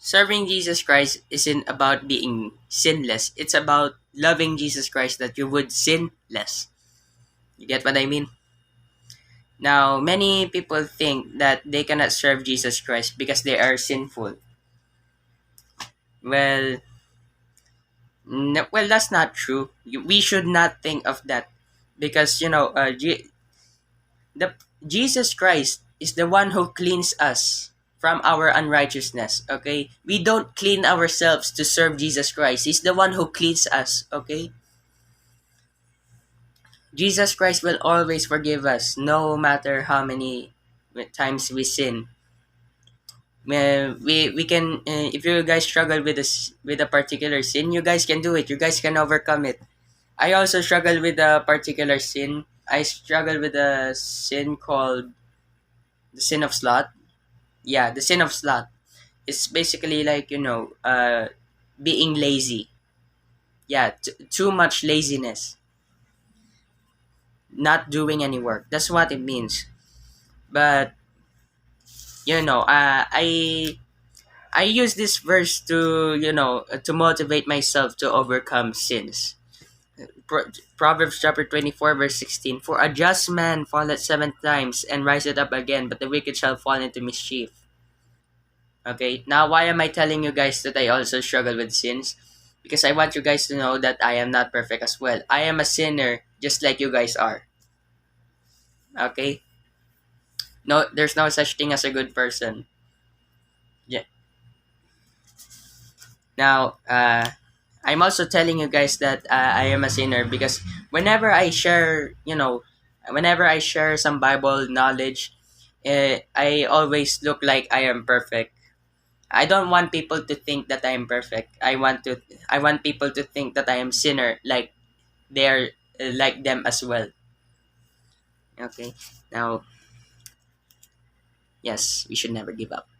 Serving Jesus Christ isn't about being sinless. It's about loving Jesus Christ that you would sin less. You get what I mean? Now, many people think that they cannot serve Jesus Christ because they are sinful. Well, well, that's not true. We should not think of that because the Jesus Christ is the one who cleans us from our unrighteousness. Okay, we don't clean ourselves to serve Jesus Christ. He's the one who cleans us. Okay, Jesus Christ will always forgive us, no matter how many times we sin. We can if you guys struggle with this with a particular sin, you guys can do it. You guys can overcome it. I also struggle with a particular sin. I struggle with a sin called the sin of sloth. Yeah, the sin of sloth. It's basically like being lazy. Yeah, too much laziness, not doing any work. That's what it means. But I use this verse to to motivate myself to overcome sins. Proverbs chapter 24 verse 16. For a just man falleth 7 times and riseth up again, but the wicked shall fall into mischief. Okay, now why am I telling you guys that I also struggle with sins? Because I want you guys to know that I am not perfect as well. I am a sinner just like you guys are. Okay? No, there's no such thing as a good person. Yeah. Now, I'm also telling you guys that I am a sinner because whenever I share some Bible knowledge, I always look like I am perfect. I don't want people to think that I am perfect. I want people to think that I am sinner like they're like them as well. Okay. Now, yes, we should never give up.